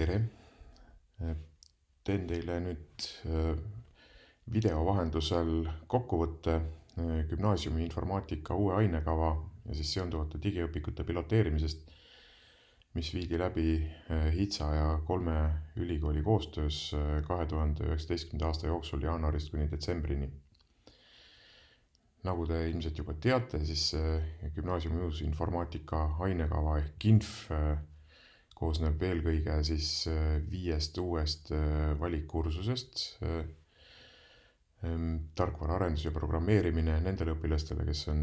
Tere! Teen teile nüüd video vahendusel kokkuvõtte gümnaasiumi informaatika uue ainekava ja siis seonduvate digiõpikute piloteerimisest, mis viidi läbi HITSA ja 3 ülikooli koostöös 2019. aasta jooksul jaanuarist kuni detsembrini. Nagu te ilmselt juba teate, siis gümnaasiumi uus informaatika ainekava ehk GINF koosneb eelkõige siis 5 uuest valikkursusest. Tarkvaraarendus ja programmeerimine nendele õpilastele, kes on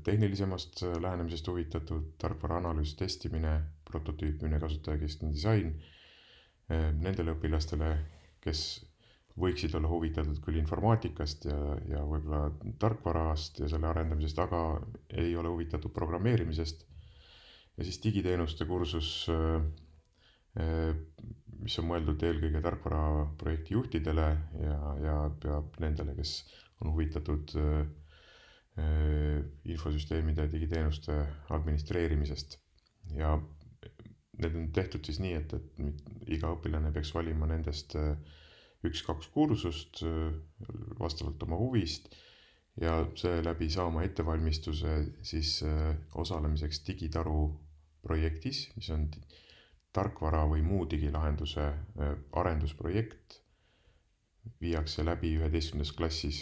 tehnilisemast lähenemisest huvitatud, tarkvaraanalüüs, testimine, prototüüpimine, kasutajakeskne disain. Nendele õpilastele, kes võiksid olla huvitatud küll informaatikast ja võib-olla tarkvarast ja selle arendamisest, aga ei ole huvitatud programmeerimisest. Ja siis digiteenuste kursus, mis on mõeldud eelkõige tarkvaraprojekti juhtidele ja peab nendele, kes on huvitatud infosüsteemide ja digiteenuste administreerimisest. Ja need on tehtud siis nii, et iga õpilane peaks valima nendest 1-2 kursust vastavalt oma huvist ja seeläbi saama ettevalmistuse siis osalemiseks digitaru projektis, mis on tarkvara või muu digilahenduse arendusprojekt. Viiakse läbi 11. klassis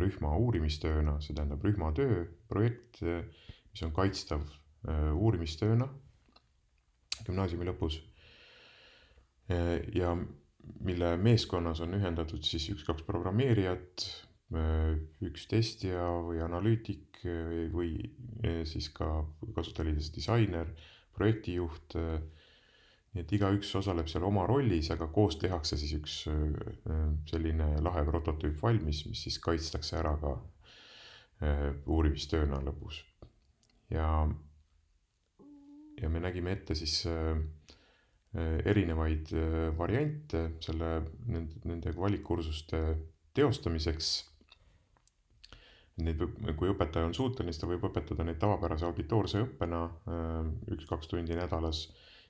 rühma uurimistööna, see tähendab rühmatöö projekt, mis on kaitstav uurimistööna gümnaasiumi lõpus. Ja mille meeskonnas on ühendatud siis 1-2 programmeerijat, 1 testija või analüütik või siis ka kasutajaliidese disainer, projektijuht. Nii et igaüks osaleb seal oma rollis, aga koos tehakse siis üks selline lahe prototüüp valmis, mis siis kaitstakse ära ka uurimistööna lõpus. Ja me nägime ette siis erinevaid variante nende valikkursuste teostamiseks. Kui õpetaja on suuteline, siis ta võib õpetada neid tavapärase auditoorse õppena 1-2 tundi nädalas.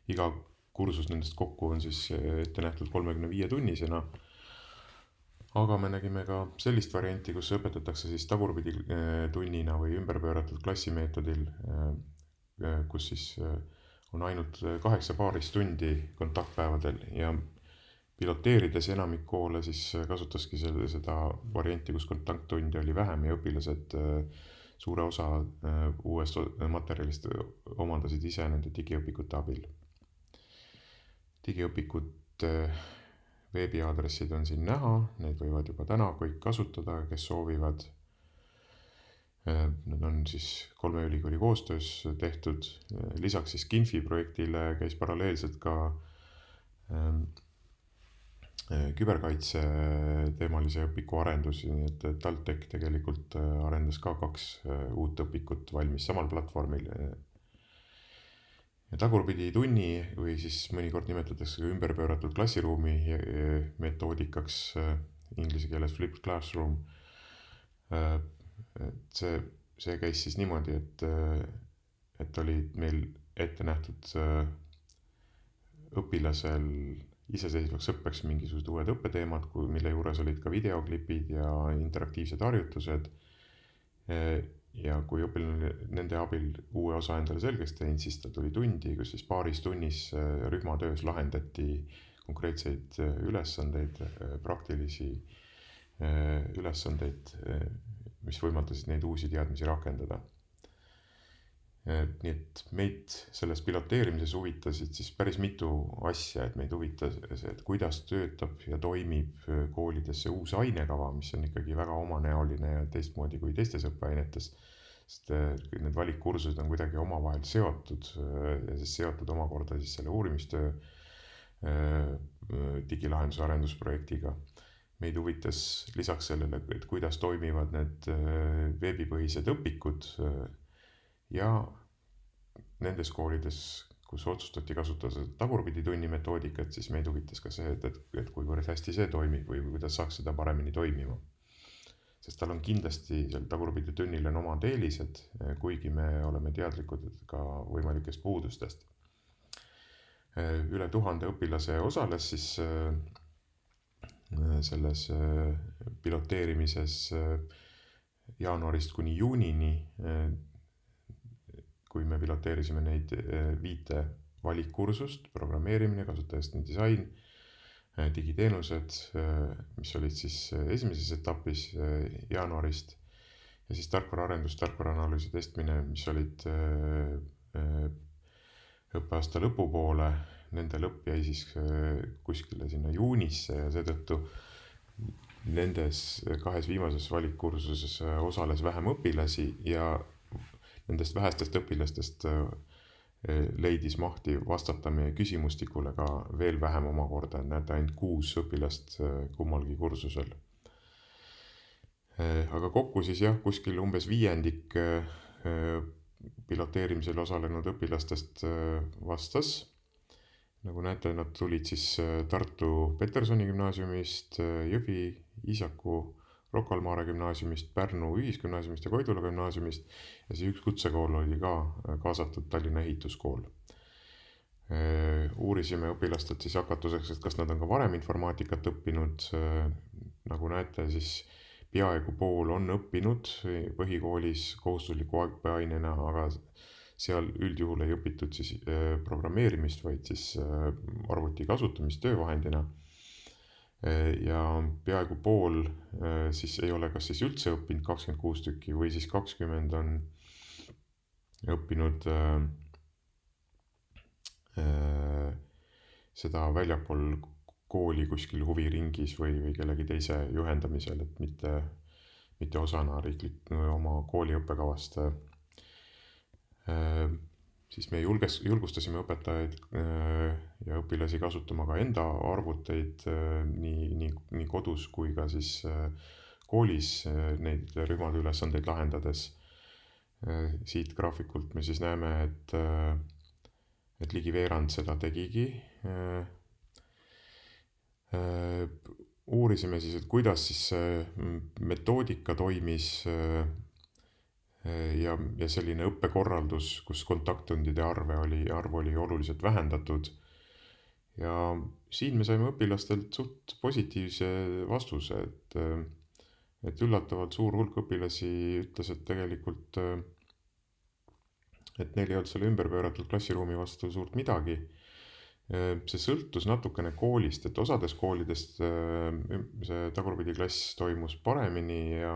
Iga kursus nendest kokku on siis ette nähtud 35 tunnisena. Aga me nägime ka sellist varianti, kus õpetatakse siis tagurpidi tunnina või ümberpööratud klassimeetodil, kus siis on ainult 8 paaristundi kontaktpäevadel ja piloteerides enamik koole siis kasutaski seda varianti, kus kontakttundi oli vähem ja õpilased suure osa uuest materjalist omandasid ise nende digiõpikute abil. Digiõpikute veebiaadressid on siin näha, need võivad juba täna kõik kasutada, kes soovivad. Need on siis 3 ülikooli koostöös tehtud. Lisaks siis GINFi projektile käis paralleelselt ka küberkaitse teemalise õpiku arendus, nii et TalTech tegelikult arendas ka 2 uut õpikut valmis samal platvormil. Ja tagurpidi tunni või siis mõnikord nimetatakse ümberpööratud klassiruumi metoodikaks, inglise keeles flipped classroom. See käis siis niimoodi, et oli meil ette nähtud õpilasel iseseisvaks õppeks mingisugused uued õppeteemad, mille juures olid ka videoklipid ja interaktiivsed harjutused. Ja kui õpilane nende abil uue osa endale selgeks teinud, siis ta tuli tundi, kus siis paaris tunnis rühmatöös lahendati konkreetseid ülesandeid, praktilisi ülesandeid, mis võimaldasid neid uusi teadmisi rakendada. Nii et meid selles piloteerimises huvitasid siis päris mitu asja, et meid huvitas, et kuidas töötab ja toimib koolidesse uus ainekava, mis on ikkagi väga omanäoline ja teistmoodi kui teistes õppeainetes, sest need valikkursused on kuidagi omavahel seotud ja siis seotud omakorda siis selle uurimistöö digilahenduse arendusprojektiga. Meid huvitas lisaks sellele, et kuidas toimivad need veebipõhised õpikud ja nendes koolides, kus otsustati kasutada tagurpidi tunni metoodikat, siis meid huvitas ka see, et kuivõrd hästi see toimib või kuidas saaks seda paremini toimima. Sest tal on kindlasti seal tagurpidi tunnil on omad eelised, kuigi me oleme teadlikud ka võimalikest puudustest. Üle 1000 õpilase osales siis selles piloteerimises jaanuarist kuni juunini, kui me piloteerisime neid 5 valikkursust: programmeerimine, kasutajastne disain, digiteenused, mis olid siis esimeses etapis jaanuarist, ja siis tarkvaraarendus, tarkvaraanalüüsi testmine, mis olid õppeaasta lõpupoole. Nende lõpp jäi siis kuskile sinna juunisse ja seetõttu nendes 2 viimases valikkursuses osales vähem õpilasi ja nendest vähestest õpilastest leidis mahti vastata meie küsimustikule ka veel vähem omakorda, näete ainult 6 õpilast kummalgi kursusel. Aga kokku siis jah, kuskil umbes 5% piloteerimisel osalenud õpilastest vastas. Nagu näete, nad tulid siis Tartu Petersoni gümnaasiumist, Jõhvi, Iisaku, Rocca al Mare gümnaasiumist, Pärnu Ühisgümnaasiumist ja Koidula gümnaasiumist ja siis üks kutsekool oli ka kaasatud, Tallinna Ehituskool. Uurisime õpilastelt siis hakatuseks, et kas nad on ka varem informaatikat õppinud. Nagu näete, siis peaaegu pool on õppinud põhikoolis kohustusliku õppeainena, aga seal üldjuhul ei õpitud siis programmeerimist, vaid siis arvuti kasutamist töövahendina. Ja peaaegu pool siis ei ole kas siis üldse õppinud, 26 tükki, või siis 20 on õppinud seda väljapool kooli kuskil huviringis või kellegi teise juhendamisel, et mitte osana oma kooli õppekavast. Siis me julgustasime õpetajaid ja õpilasi kasutama ka enda arvuteid nii kodus kui ka siis koolis neid rühmade ülesandeid lahendades. Siit graafikult me siis näeme, et ligi veerand seda tegigi. Uurisime siis, et kuidas siis metoodika toimis ja selline õppekorraldus, kus kontakttundide arv oli oluliselt vähendatud. Ja siin me saime õpilastelt suht positiivse vastuse, et üllatavalt suur hulk õpilasi ütles, et tegelikult et neil ei olnud selle ümberpööratud klassiruumi vastu suurt midagi. See sõltus natukene koolist, et osades koolidest see tagurpidi klass toimus paremini ja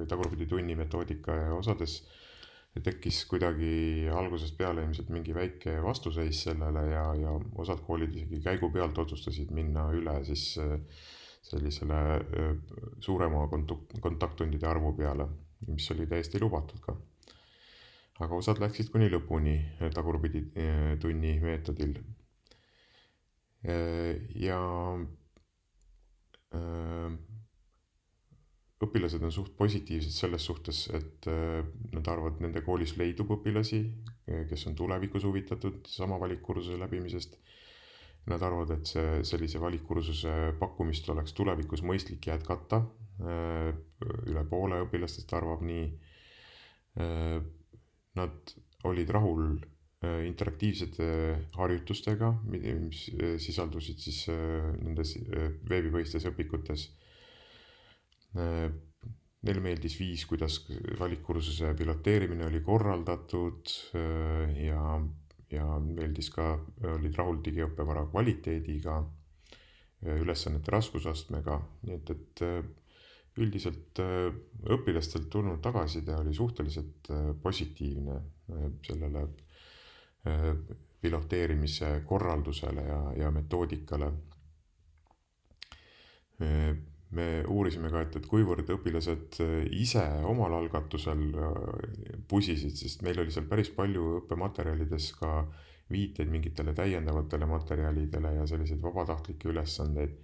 tagurpidi tunni metoodika ja osades tekkis kuidagi algusest peale ilmselt mingi väike vastuseis sellele ja osad koolid isegi käigu pealt otsustasid minna üle siis sellisele suurema kontakttundide arvu peale, mis oli täiesti lubatud ka. Aga osad läksid kuni lõpuni tagurpidi tunni meetodil. Ja õpilased on suht positiivsed selles suhtes, et nad arvavad, et nende koolis leidub õpilasi, kes on tulevikus huvitatud sama valikkursuse läbimisest. Nad arvavad, et sellise valikkursuse pakkumist oleks tulevikus mõistlik jätkata. Üle poole õpilastest arvab nii. Nad olid rahul interaktiivsete harjutustega, mis sisaldusid siis nendes veebipõhistes õpikutes. Neile meeldis viis, kuidas valikkursuse piloteerimine oli korraldatud ja meeldis ka, olid rahul digiõppevara kvaliteediga, ülesannete raskusastmega, nii et üldiselt õpilastelt tulnud tagasiside oli suhteliselt positiivne sellele piloteerimise korraldusele ja metoodikale. Me uurisime ka, et kuivõrd õpilased ise omal algatusel pusisid, sest meil oli seal päris palju õppematerjalides ka viiteid mingitele täiendavatele materjalidele ja selliseid vabatahtlikke ülesandeid.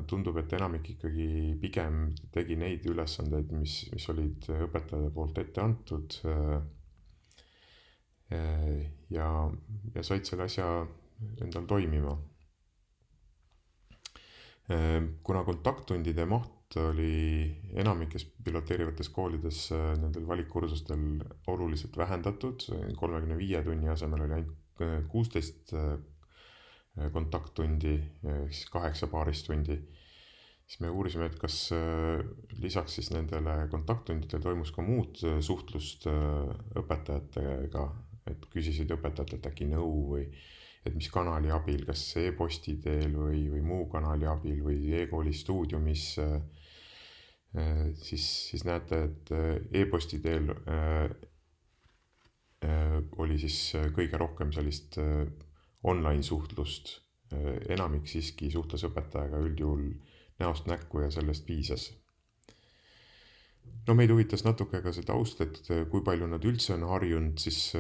Tundub, et enamik ikkagi pigem tegi neid ülesandeid, mis olid õpetajate poolt ette antud ja said selle asja endal toimima. Kuna kontakttundide maht oli enamikes piloteerivates koolides nendel valikkursustel oluliselt vähendatud, 35 tunni asemel oli ainult 16 kontakttundi, siis 8 paaristundi. Siis me uurisime, et kas lisaks siis nendele kontakttundidele toimus ka muud suhtlust õpetajatega, et küsisid õpetajatelt äkki nõu või et mis kanali abil, kas e-posti teel või muu kanali abil või e-kooli stuudiumis, siis näete, et e-posti teel oli siis kõige rohkem sellist online suhtlust. Enamik siiski suhtles õpetajaga üldjuhul näost näkku ja sellest piisas. No meid huvitas natuke ka see taust, et kui palju nad üldse on harjunud siis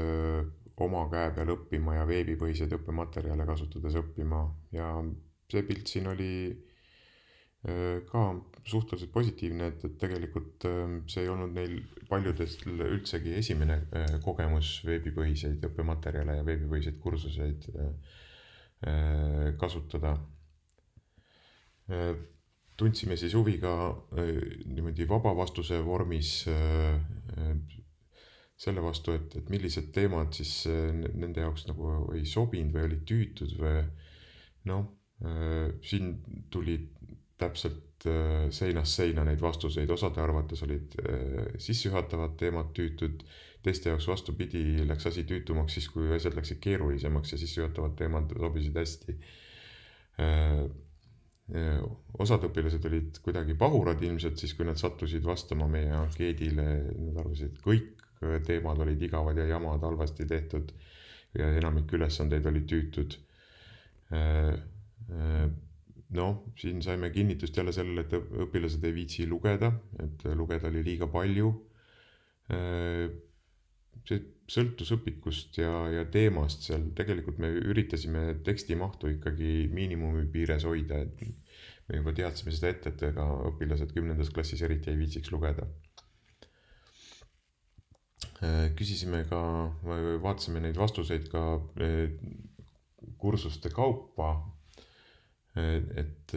oma käe peal õppima ja veebipõhiseid õppematerjale kasutades õppima ja see pilt siin oli ka suhteliselt positiivne, et tegelikult see ei olnud neil paljudel üldsegi esimene kogemus veebipõhiseid õppematerjale ja veebipõhiseid kursuseid kasutada. Tundsime siis huvi ka niimoodi vaba vastuse vormis selle vastu, et millised teemad siis nende jaoks nagu ei sobinud või olid tüütud või siin tuli täpselt seinast seina neid vastuseid, osade arvates olid sissejuhatavad teemad tüütud, teiste jaoks vastupidi läks asi tüütumaks siis, kui asjad läksid keerulisemaks ja sissejuhatavad teemad sobisid hästi. Osad õpilased olid kuidagi pahurad ilmselt siis, kui nad sattusid vastama meie ankeedile, nad arvasid, et kõik teemad olid igavad ja jamad halvasti tehtud ja enamik ülesandeid olid tüütud. Siin saime kinnitust jälle sellele, et õpilased ei viitsi lugeda, et lugeda oli liiga palju. See sõltus õpikust ja teemast seal. Tegelikult me üritasime tekstimahtu ikkagi miinimumi piires hoida, et me juba teadsime seda ette, et ega õpilased 10. klassis eriti ei viitsiks lugeda. Küsisime ka, vaatasime neid vastuseid ka kursuste kaupa, et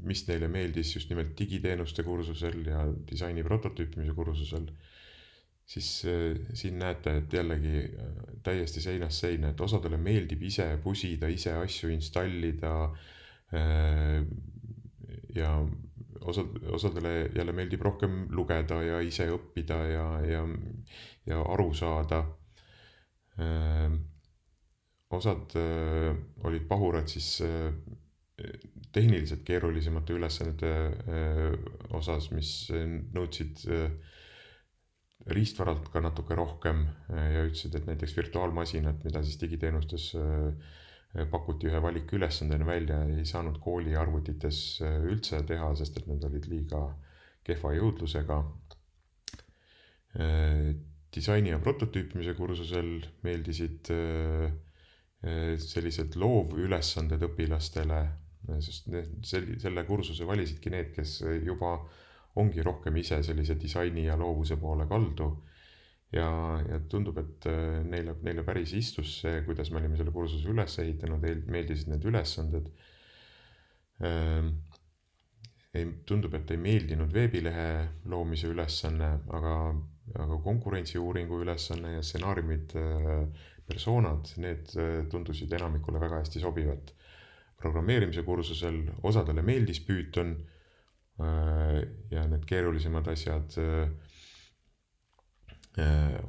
mis neile meeldis just nimelt digiteenuste kursusel ja disaini prototüüpimise kursusel, siis siin näete, et jällegi täiesti seinast seina, et osadele meeldib ise pusida, ise asju installida ja osadele jälle meeldib rohkem lugeda ja ise õppida ja aru saada. Osad olid pahurad siis tehniliselt keerulisemate ülesannete osas, mis nõudsid riistvaralt ka natuke rohkem ja ütlesid, et näiteks virtuaalmasinat, mida siis digiteenustes pakuti ühe valikülesandena välja, ei saanud kooli arvutites üldse teha, sest et need olid liiga kehva jõudlusega. Disaini ja prototüüpimise kursusel meeldisid sellised loovülesanded õpilastele, sest selle kursuse valisidki need, kes juba ongi rohkem ise sellise disaini ja loovuse poole kaldu. Ja tundub, et neile päris istus see, kuidas me olime selle kursuse üles ehitanud, meeldisid need ülesanded. Tundub, et ei meeldinud veebilehe loomise ülesanne, aga konkurentsiuuringu ülesanne ja stsenaariumid, persoonad, need tundusid enamikule väga hästi sobivat. Programmeerimise kursusel osadele meeldis Python ja need keerulisemad asjad.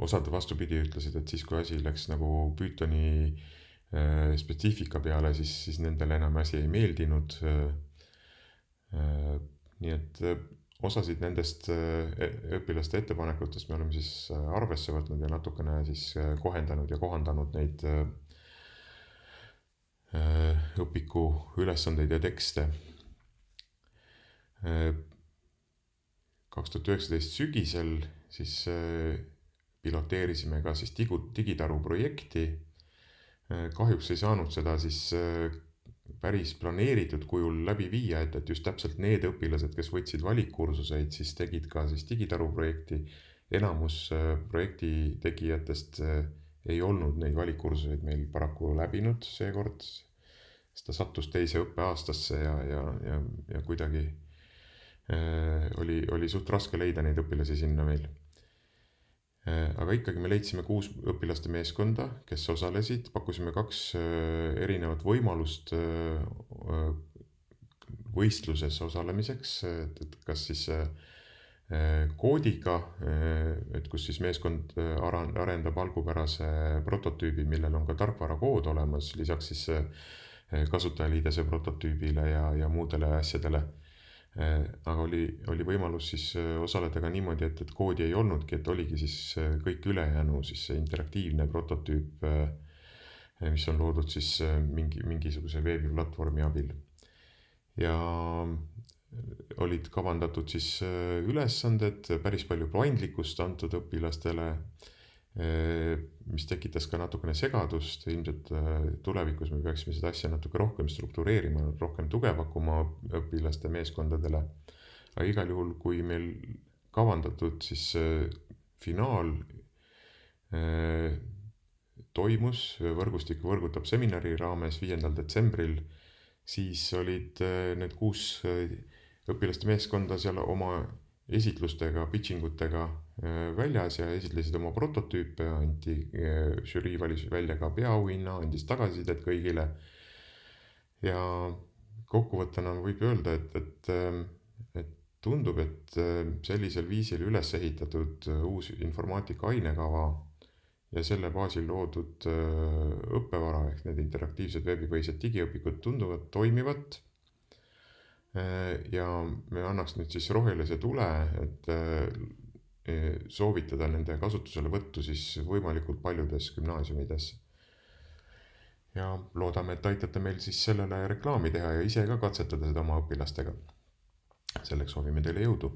Osad vastupidi ütlesid, et siis kui asi läks nagu Pythoni spetsiifika peale, siis nendele enam asi ei meeldinud. Nii et osasid nendest õpilaste ettepanekutest me oleme siis arvesse võtnud ja natukene siis kohendanud ja kohandanud neid õpiku ülesandeid ja tekste. 2019 sügisel siis piloteerisime ka siis digitaru projekti. Kahjuks ei saanud seda siis päris planeeritud kujul läbi viia, et just täpselt need õpilased, kes võtsid valikkursuseid, siis tegid ka siis digitaru projekti. Enamus projekti tegijatest ei olnud neid valikkursuseid meil paraku läbinud seekord. Ta sattus teise õppeaastasse ja kuidagi oli suht raske leida neid õpilasi sinna meil. Aga ikkagi me leidsime 6 õpilaste meeskonda, kes osalesid, pakkusime 2 erinevat võimalust võistluses osalemiseks, et kas siis koodiga, et kus siis meeskond arendab algupärase prototüübi, millel on ka tarkvarakood olemas, lisaks siis kasutajaliidese prototüübile ja muudele asjadele. Aga oli võimalus siis osaleda ka niimoodi, et koodi ei olnudki, et oligi siis kõik ülejäänu siis see interaktiivne prototüüp, mis on loodud siis mingisuguse veebiplatvormi abil. Ja olid kavandatud siis ülesanded, päris palju paindlikkust antud õpilastele, mis tekitas ka natukene segadust, ilmselt tulevikus me peaksime seda asja natuke rohkem struktureerima, rohkem tuge pakkuma õpilaste meeskondadele. Aga igal juhul, kui meil kavandatud siis finaal toimus võrgustiku võrgutab seminari raames 5. detsembril, siis olid need 6 õpilaste meeskonda seal oma esitlustega, pitching utega väljas ja esitlesid oma prototüüpe, žürii valis välja ka peaauhinna, andis tagasisidet kõigile. Ja kokkuvõttena võib öelda, et tundub, et sellisel viisil üles ehitatud uus informaatika ainekava ja selle baasil loodud õppevara ehk need interaktiivsed veebipõhised digiõpikud tunduvad toimivat. Ja me annaks nüüd siis rohelise tule, et soovitada nende kasutusele võttu siis võimalikult paljudes gümnaasiumides. Ja loodame, et aitate meil siis sellele reklaami teha ja ise ka katsetada seda oma õpilastega. Selleks soovime teile jõudu!